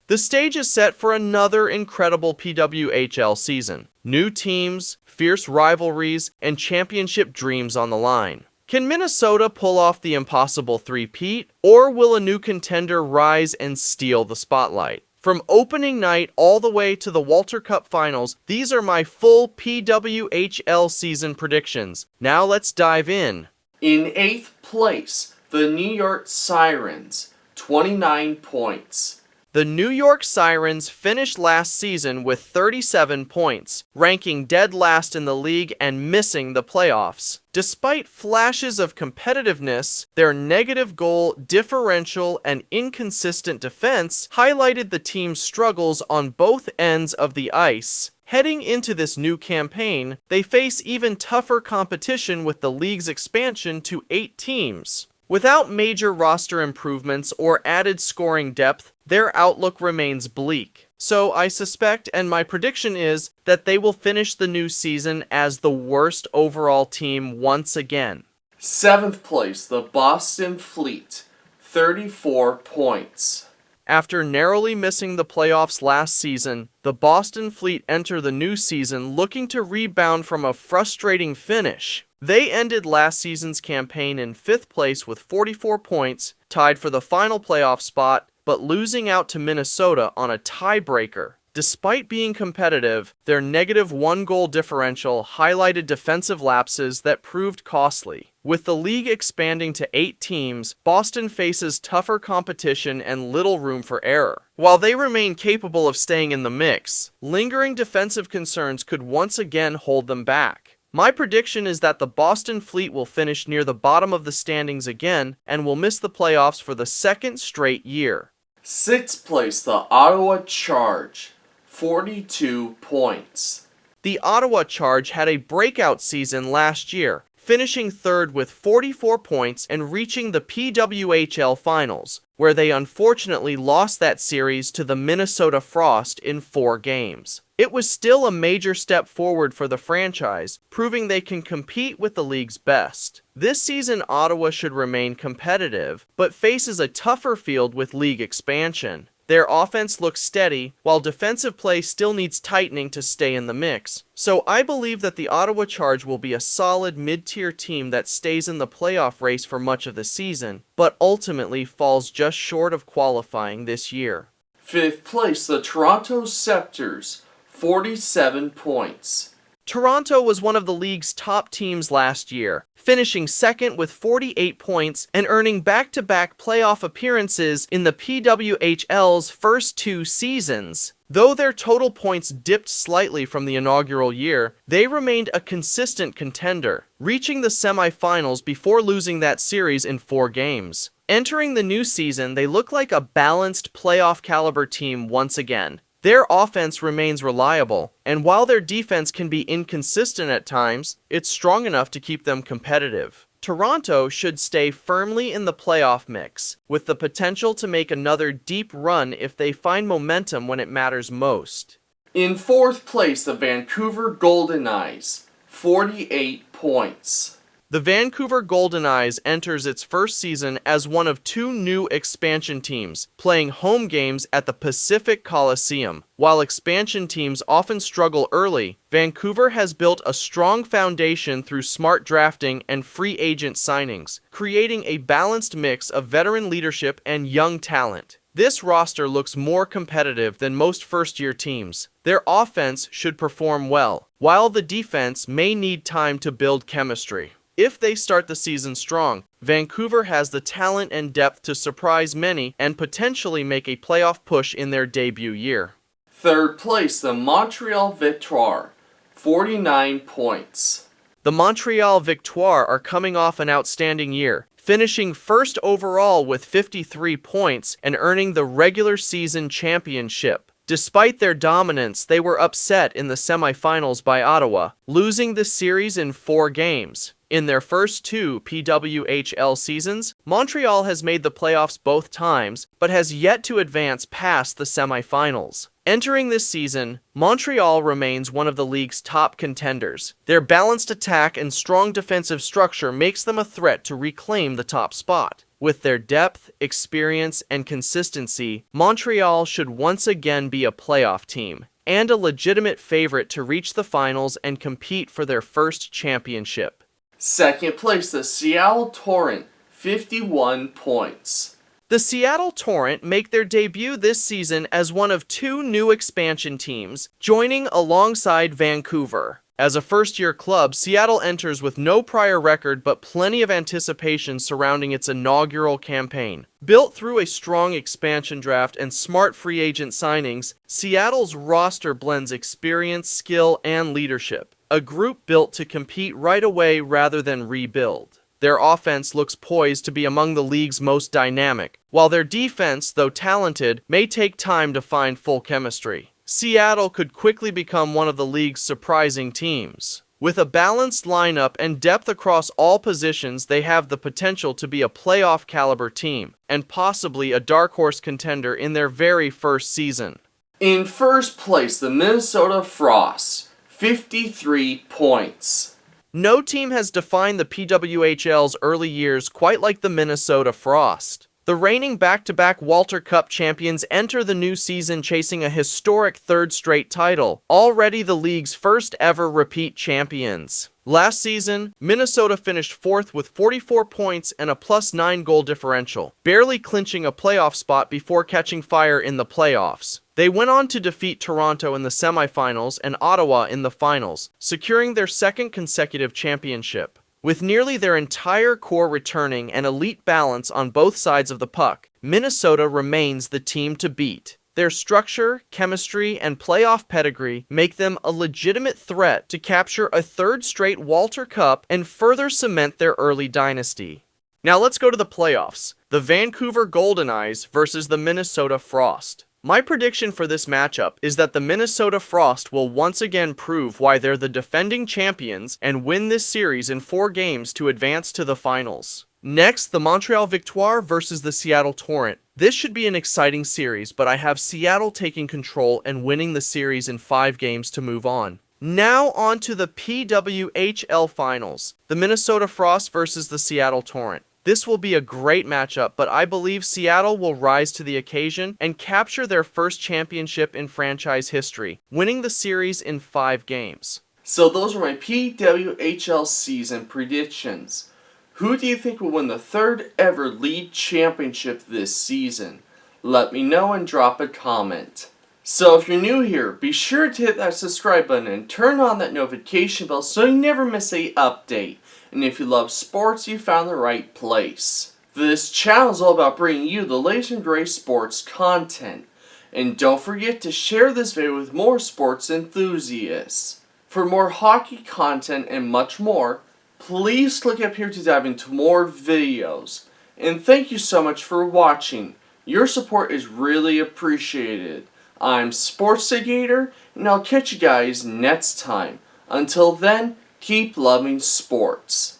The stage is set for another incredible PWHL season. New teams, fierce rivalries, and championship dreams on the line. Can Minnesota pull off the impossible three-peat, or will a new contender rise and steal the spotlight? From opening night all the way to the Walter Cup finals, these are my full PWHL season predictions. Now let's dive in. In 8th place, the New York Sirens, 29 points. The New York Sirens finished last season with 37 points, ranking dead last in the league and missing the playoffs. Despite flashes of competitiveness, their negative goal differential and inconsistent defense highlighted the team's struggles on both ends of the ice. Heading into this new campaign, they face even tougher competition with the league's expansion to 8 teams. Without major roster improvements or added scoring depth, their outlook remains bleak. So I suspect, and my prediction is, that they will finish the new season as the worst overall team once again. 7th place, the Boston Fleet, 34 points. After narrowly missing the playoffs last season, the Boston Fleet enter the new season looking to rebound from a frustrating finish. They ended last season's campaign in 5th place with 44 points, tied for the final playoff spot, but losing out to Minnesota on a tiebreaker. Despite being competitive, their negative 1-goal differential highlighted defensive lapses that proved costly. With the league expanding to 8 teams, Boston faces tougher competition and little room for error. While they remain capable of staying in the mix, lingering defensive concerns could once again hold them back. My prediction is that the Boston Fleet will finish near the bottom of the standings again and will miss the playoffs for the 2nd straight year. 6th place, the Ottawa Charge, 42 points. The Ottawa Charge had a breakout season last year, finishing 3rd with 44 points and reaching the PWHL finals, where they unfortunately lost that series to the Minnesota Frost in 4 games. It was still a major step forward for the franchise, proving they can compete with the league's best. This season, Ottawa should remain competitive, but faces a tougher field with league expansion. Their offense looks steady, while defensive play still needs tightening to stay in the mix. So I believe that the Ottawa Charge will be a solid mid-tier team that stays in the playoff race for much of the season, but ultimately falls just short of qualifying this year. 5th place, the Toronto Scepters, 47 points. Toronto was one of the league's top teams last year, finishing 2nd with 48 points and earning back-to-back playoff appearances in the PWHL's first 2 seasons. Though their total points dipped slightly from the inaugural year, they remained a consistent contender, reaching the semifinals before losing that series in 4 games. Entering the new season, they look like a balanced playoff-caliber team once again. Their offense remains reliable, and while their defense can be inconsistent at times, it's strong enough to keep them competitive. Toronto should stay firmly in the playoff mix, with the potential to make another deep run if they find momentum when it matters most. In 4th place, the Vancouver Golden Eyes, 48 points. The Vancouver Golden Eyes enters its first season as one of 2 new expansion teams, playing home games at the Pacific Coliseum. While expansion teams often struggle early, Vancouver has built a strong foundation through smart drafting and free agent signings, creating a balanced mix of veteran leadership and young talent. This roster looks more competitive than most first-year teams. Their offense should perform well, while the defense may need time to build chemistry. If they start the season strong, Vancouver has the talent and depth to surprise many and potentially make a playoff push in their debut year. 3rd place, the Montreal Victoire, 49 points. The Montreal Victoire are coming off an outstanding year, finishing 1st overall with 53 points and earning the regular season championship. Despite their dominance, they were upset in the semifinals by Ottawa, losing the series in 4 games. In their first 2 PWHL seasons, Montreal has made the playoffs both times, but has yet to advance past the semifinals. Entering this season, Montreal remains one of the league's top contenders. Their balanced attack and strong defensive structure makes them a threat to reclaim the top spot. With their depth, experience, and consistency, Montreal should once again be a playoff team, and a legitimate favorite to reach the finals and compete for their first championship. Second place, the Seattle Torrent, 51 points. The Seattle Torrent make their debut this season as one of two new expansion teams, joining alongside Vancouver. As a first-year club, Seattle enters with no prior record but plenty of anticipation surrounding its inaugural campaign. Built through a strong expansion draft and smart free agent signings, Seattle's roster blends experience, skill, and leadership. A group built to compete right away rather than rebuild. Their offense looks poised to be among the league's most dynamic, while their defense, though talented, may take time to find full chemistry. Seattle could quickly become one of the league's surprising teams. With a balanced lineup and depth across all positions, they have the potential to be a playoff-caliber team, and possibly a dark horse contender in their very first season. In first place, the Minnesota Frost, 53 points. No team has defined the PWHL's early years quite like the Minnesota Frost. The reigning back-to-back Walter Cup champions enter the new season chasing a historic third straight title, already the league's first ever repeat champions. Last season, Minnesota finished fourth with 44 points and a +9 goal differential, barely clinching a playoff spot before catching fire in the playoffs. They went on to defeat Toronto in the semifinals and Ottawa in the finals, securing their second consecutive championship. With nearly their entire core returning and elite balance on both sides of the puck, Minnesota remains the team to beat. Their structure, chemistry, and playoff pedigree make them a legitimate threat to capture a third straight Walter Cup and further cement their early dynasty. Now let's go to the playoffs. The Vancouver Golden Eyes versus the Minnesota Frost. My prediction for this matchup is that the Minnesota Frost will once again prove why they're the defending champions and win this series in 4 games to advance to the finals. Next, the Montreal Victoire versus the Seattle Torrent. This should be an exciting series, but I have Seattle taking control and winning the series in 5 games to move on. Now on to the PWHL Finals. The Minnesota Frost versus the Seattle Torrent. This will be a great matchup, but I believe Seattle will rise to the occasion and capture their first championship in franchise history, winning the series in 5 games. So those are my PWHL season predictions. Who do you think will win the 3rd ever league championship this season? Let me know and drop a comment. So if you're new here, be sure to hit that subscribe button and turn on that notification bell so you never miss an update. And if you love sports, you found the right place. This channel is all about bringing you the latest and greatest sports content. And don't forget to share this video with more sports enthusiasts. For more hockey content and much more, please click up here to dive into more videos. And thank you so much for watching. Your support is really appreciated. I'm Statistical, and I'll catch you guys next time. Until then, keep loving sports.